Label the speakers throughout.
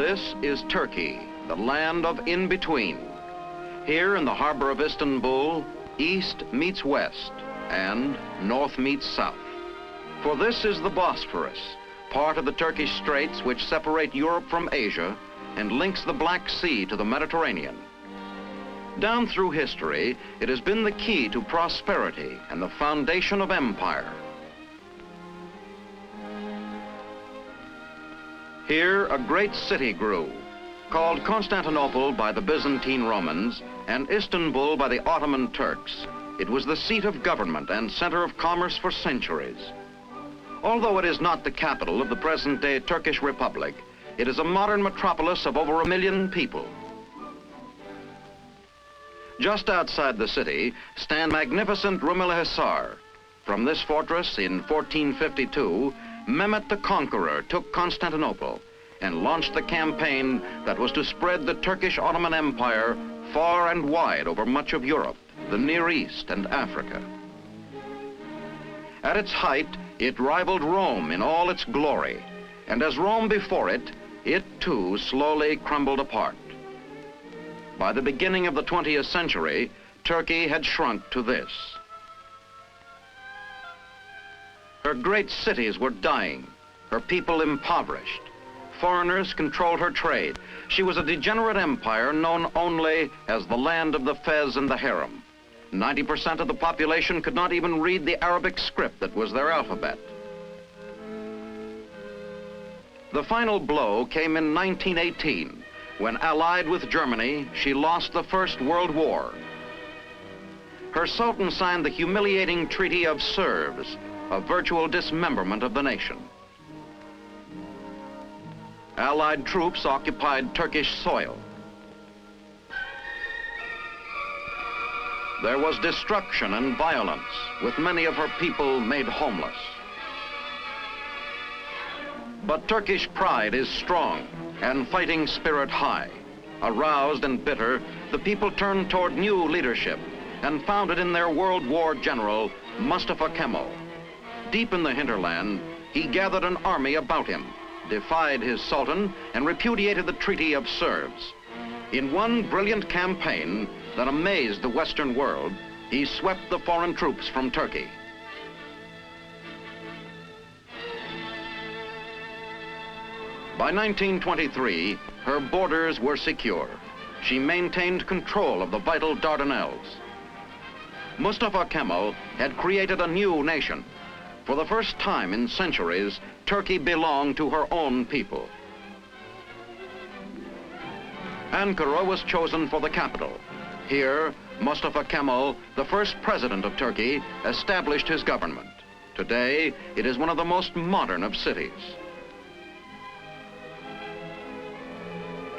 Speaker 1: This is Turkey, the land of in-between. Here in the harbor of Istanbul, east meets west and north meets south. For this is the Bosphorus, part of the Turkish straits which separate Europe from Asia and links the Black Sea to the Mediterranean. Down through history, it has been the key to prosperity and the foundation of empire. Here, a great city grew, called Constantinople by the Byzantine Romans and Istanbul by the Ottoman Turks. It was the seat of government and center of commerce for centuries. Although it is not the capital of the present-day Turkish Republic, it is a modern metropolis of over 1 million people. Just outside the city stand magnificent Rumelihisar. From this fortress in 1452, Mehmet the Conqueror took Constantinople and launched the campaign that was to spread the Turkish Ottoman Empire far and wide over much of Europe, the Near East, and Africa. At its height, it rivaled Rome in all its glory, and as Rome before it, it too slowly crumbled apart. By the beginning of the 20th century, Turkey had shrunk to this. Her great cities were dying, her people impoverished. Foreigners controlled her trade. She was a degenerate empire known only as the land of the fez and the harem. 90% of the population could not even read the Arabic script that was their alphabet. The final blow came in 1918, when, allied with Germany, she lost the First World War. Her Sultan signed the humiliating Treaty of Serfs, a virtual dismemberment of the nation. Allied troops occupied Turkish soil. There was destruction and violence, with many of her people made homeless. But Turkish pride is strong and fighting spirit high. Aroused and bitter, the people turned toward new leadership and founded in their World War general, Mustafa Kemal. Deep in the hinterland, he gathered an army about him, defied his sultan, and repudiated the Treaty of Serfs. In one brilliant campaign that amazed the Western world, he swept the foreign troops from Turkey. By 1923, her borders were secure. She maintained control of the vital Dardanelles. Mustafa Kemal had created a new nation. For the first time in centuries, Turkey belonged to her own people. Ankara was chosen for the capital. Here, Mustafa Kemal, the first president of Turkey, established his government. Today, it is one of the most modern of cities.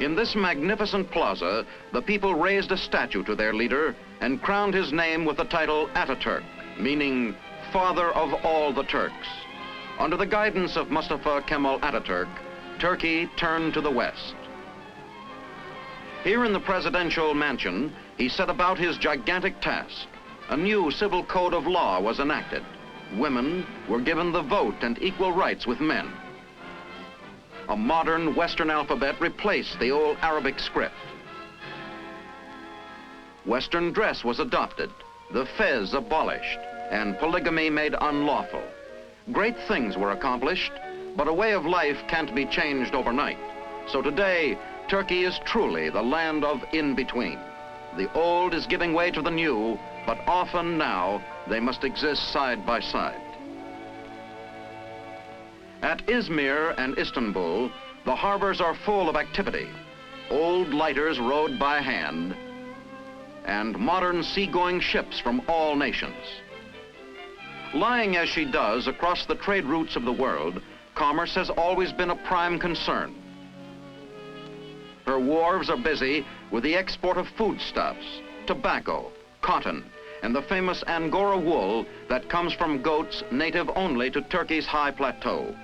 Speaker 1: In this magnificent plaza, the people raised a statue to their leader and crowned his name with the title Ataturk, meaning Father of all the Turks. Under the guidance of Mustafa Kemal Ataturk, Turkey turned to the west. Here in the presidential mansion, he set about his gigantic task. A new civil code of law was enacted. Women were given the vote and equal rights with men. A modern Western alphabet replaced the old Arabic script. Western dress was adopted, the fez abolished, and polygamy made unlawful. Great things were accomplished, but a way of life can't be changed overnight. So today, Turkey is truly the land of in-between. The old is giving way to the new, but often now they must exist side by side. At Izmir and Istanbul, the harbors are full of activity. Old lighters rowed by hand, and modern seagoing ships from all nations. Lying as she does across the trade routes of the world, commerce has always been a prime concern. Her wharves are busy with the export of foodstuffs, tobacco, cotton, and the famous Angora wool that comes from goats native only to Turkey's high plateau.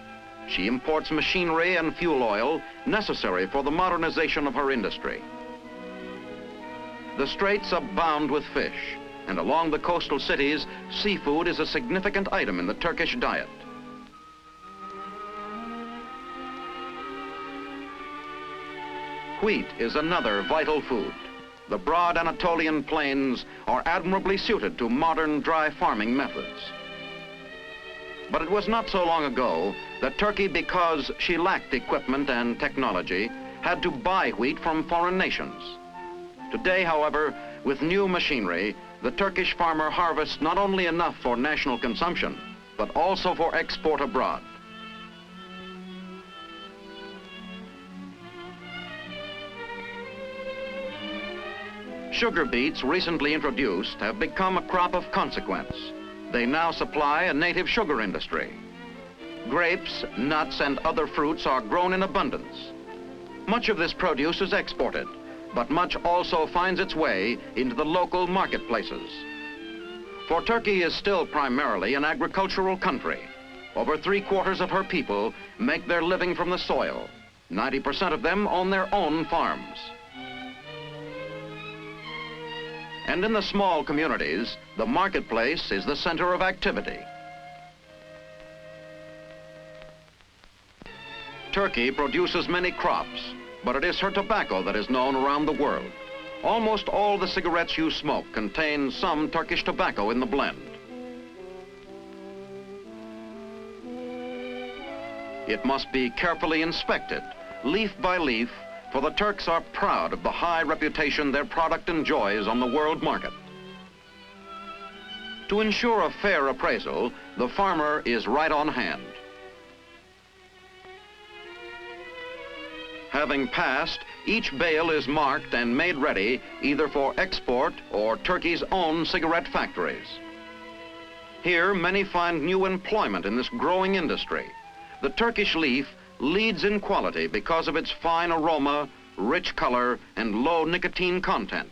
Speaker 1: She imports machinery and fuel oil necessary for the modernization of her industry. The straits abound with fish, and along the coastal cities, seafood is a significant item in the Turkish diet. Wheat is another vital food. The broad Anatolian plains are admirably suited to modern dry farming methods. But it was not so long ago that Turkey, because she lacked equipment and technology, had to buy wheat from foreign nations. Today, however, with new machinery, the Turkish farmer harvests not only enough for national consumption, but also for export abroad. Sugar beets, recently introduced, have become a crop of consequence. They now supply a native sugar industry. Grapes, nuts, and other fruits are grown in abundance. Much of this produce is exported, but much also finds its way into the local marketplaces. For Turkey is still primarily an agricultural country. Over 3/4 of her people make their living from the soil. 90% of them own their own farms. And in the small communities, the marketplace is the center of activity. Turkey produces many crops, but it is her tobacco that is known around the world. Almost all the cigarettes you smoke contain some Turkish tobacco in the blend. It must be carefully inspected, leaf by leaf, for the Turks are proud of the high reputation their product enjoys on the world market. To ensure a fair appraisal, the farmer is right on hand. Having passed, each bale is marked and made ready either for export or Turkey's own cigarette factories. Here, many find new employment in this growing industry. The Turkish leaf leads in quality because of its fine aroma, rich color, and low nicotine content.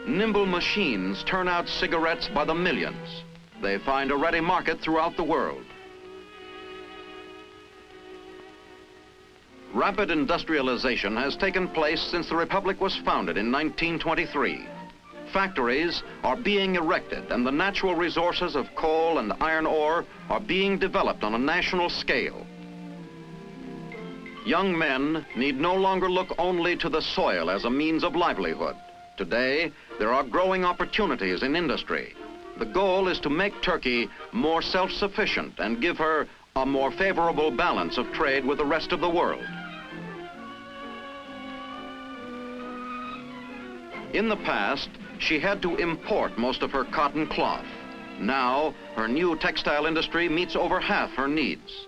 Speaker 1: Nimble machines turn out cigarettes by the millions. They find a ready market throughout the world. Rapid industrialization has taken place since the Republic was founded in 1923. Factories are being erected and the natural resources of coal and iron ore are being developed on a national scale. Young men need no longer look only to the soil as a means of livelihood. Today, there are growing opportunities in industry. The goal is to make Turkey more self-sufficient and give her a more favorable balance of trade with the rest of the world. In the past, she had to import most of her cotton cloth. Now, her new textile industry meets over half her needs.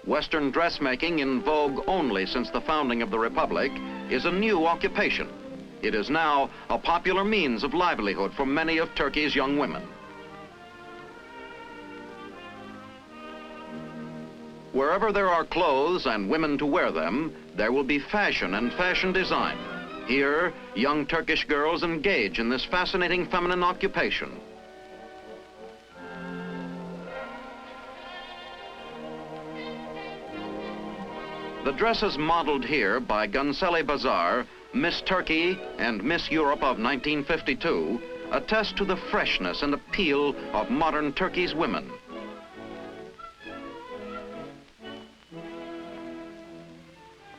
Speaker 1: Western dressmaking, in vogue only since the founding of the Republic, is a new occupation. It is now a popular means of livelihood for many of Turkey's young women. Wherever there are clothes and women to wear them, there will be fashion and fashion design. Here, young Turkish girls engage in this fascinating feminine occupation. The dresses modeled here by Gunseli Bazar, Miss Turkey and Miss Europe of 1952, attest to the freshness and appeal of modern Turkey's women.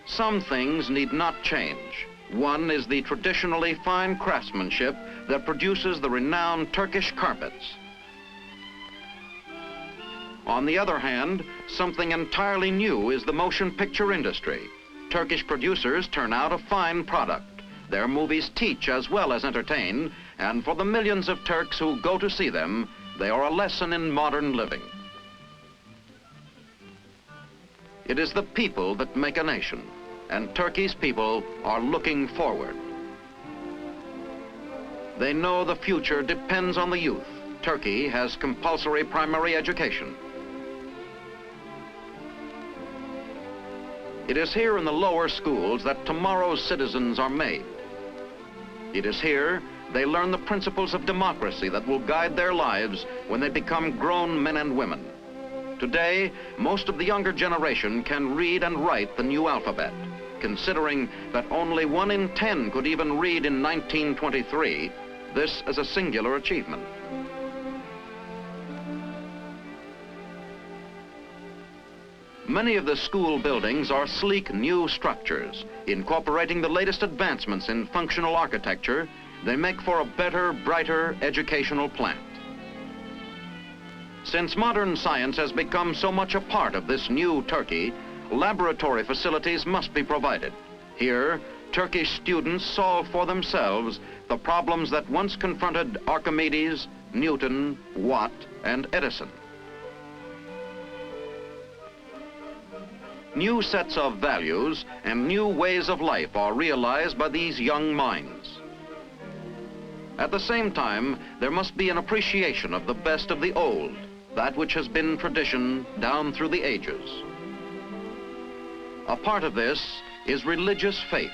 Speaker 1: Some things need not change. One is the traditionally fine craftsmanship that produces the renowned Turkish carpets. On the other hand, something entirely new is the motion picture industry. Turkish producers turn out a fine product. Their movies teach as well as entertain, and for the millions of Turks who go to see them, they are a lesson in modern living. It is the people that make a nation, and Turkey's people are looking forward. They know the future depends on the youth. Turkey has compulsory primary education. It is here in the lower schools that tomorrow's citizens are made. It is here they learn the principles of democracy that will guide their lives when they become grown men and women. Today, most of the younger generation can read and write the new alphabet. Considering that only 1 in 10 could even read in 1923, this is a singular achievement. Many of the school buildings are sleek new structures. Incorporating the latest advancements in functional architecture, they make for a better, brighter educational plant. Since modern science has become so much a part of this new Turkey, laboratory facilities must be provided. Here, Turkish students solve for themselves the problems that once confronted Archimedes, Newton, Watt, and Edison. New sets of values and new ways of life are realized by these young minds. At the same time, there must be an appreciation of the best of the old, that which has been tradition down through the ages. A part of this is religious faith.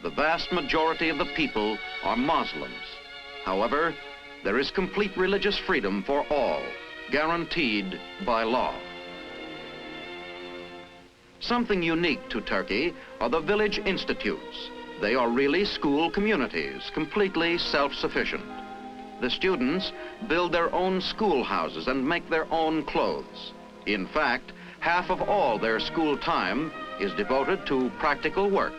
Speaker 1: The vast majority of the people are Muslims. However, there is complete religious freedom for all, guaranteed by law. Something unique to Turkey are the village institutes. They are really school communities, completely self-sufficient. The students build their own schoolhouses and make their own clothes. In fact, half of all their school time is devoted to practical work.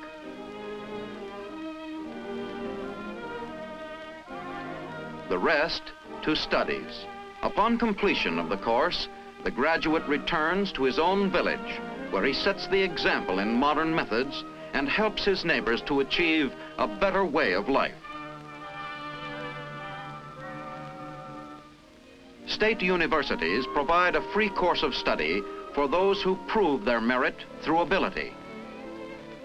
Speaker 1: The rest to studies. Upon completion of the course, the graduate returns to his own village, where he sets the example in modern methods and helps his neighbors to achieve a better way of life. State universities provide a free course of study for those who prove their merit through ability.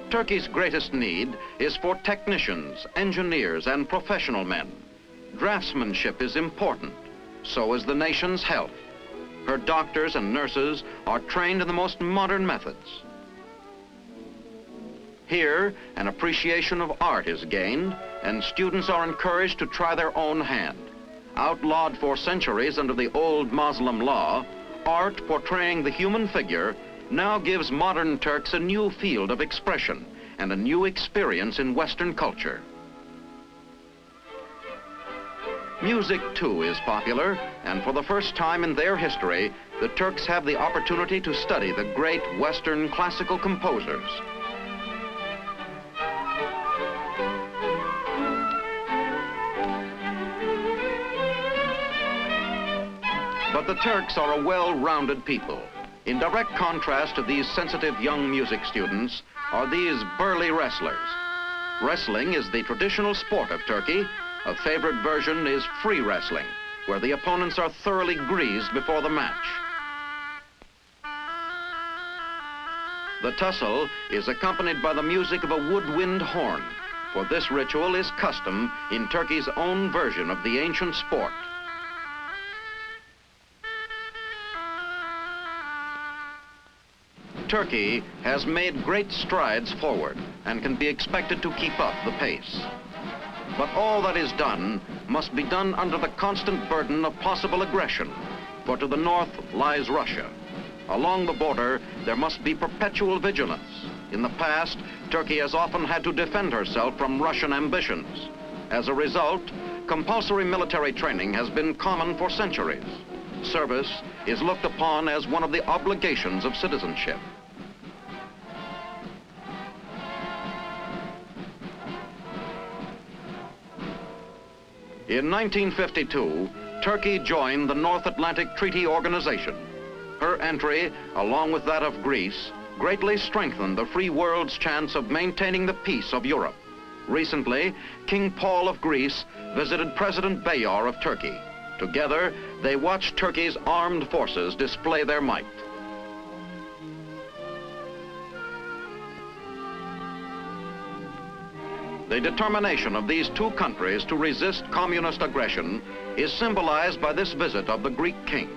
Speaker 1: Turkey's greatest need is for technicians, engineers, and professional men. Draftsmanship is important, so is the nation's health. Her doctors and nurses are trained in the most modern methods. Here, an appreciation of art is gained, and students are encouraged to try their own hand. Outlawed for centuries under the old Muslim law, art portraying the human figure now gives modern Turks a new field of expression and a new experience in Western culture. Music, too, is popular, and for the first time in their history, the Turks have the opportunity to study the great Western classical composers. But the Turks are a well-rounded people. In direct contrast to these sensitive young music students are these burly wrestlers. Wrestling is the traditional sport of Turkey. A favorite version is free wrestling, where the opponents are thoroughly greased before the match. The tussle is accompanied by the music of a woodwind horn, for this ritual is custom in Turkey's own version of the ancient sport. Turkey has made great strides forward and can be expected to keep up the pace. But all that is done must be done under the constant burden of possible aggression, for to the north lies Russia. Along the border, there must be perpetual vigilance. In the past, Turkey has often had to defend herself from Russian ambitions. As a result, compulsory military training has been common for centuries. Service is looked upon as one of the obligations of citizenship. In 1952, Turkey joined the North Atlantic Treaty Organization. Her entry, along with that of Greece, greatly strengthened the free world's chance of maintaining the peace of Europe. Recently, King Paul of Greece visited President Bayar of Turkey. Together, they watched Turkey's armed forces display their might. The determination of these two countries to resist communist aggression is symbolized by this visit of the Greek king.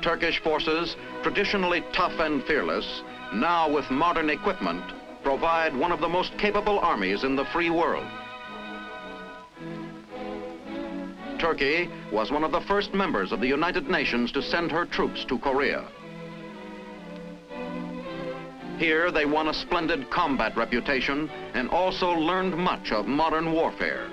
Speaker 1: Turkish forces, traditionally tough and fearless, now with modern equipment, provide one of the most capable armies in the free world. Turkey was one of the first members of the United Nations to send her troops to Korea. Here they won a splendid combat reputation and also learned much of modern warfare.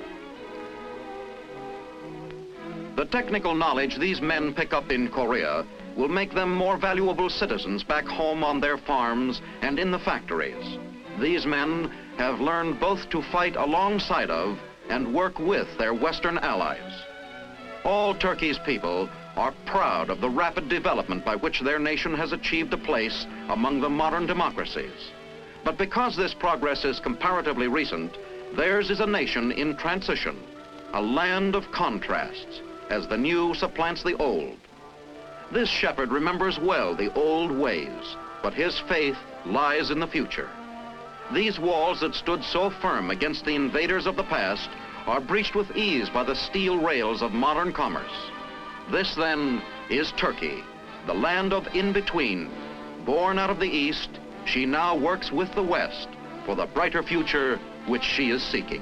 Speaker 1: The technical knowledge these men pick up in Korea will make them more valuable citizens back home on their farms and in the factories. These men have learned both to fight alongside of and work with their Western allies. All Turkey's people are proud of the rapid development by which their nation has achieved a place among the modern democracies. But because this progress is comparatively recent, theirs is a nation in transition, a land of contrasts, as the new supplants the old. This shepherd remembers well the old ways, but his faith lies in the future. These walls that stood so firm against the invaders of the past are breached with ease by the steel rails of modern commerce. This, then, is Turkey, the land of in-between. Born out of the East, she now works with the West for the brighter future which she is seeking.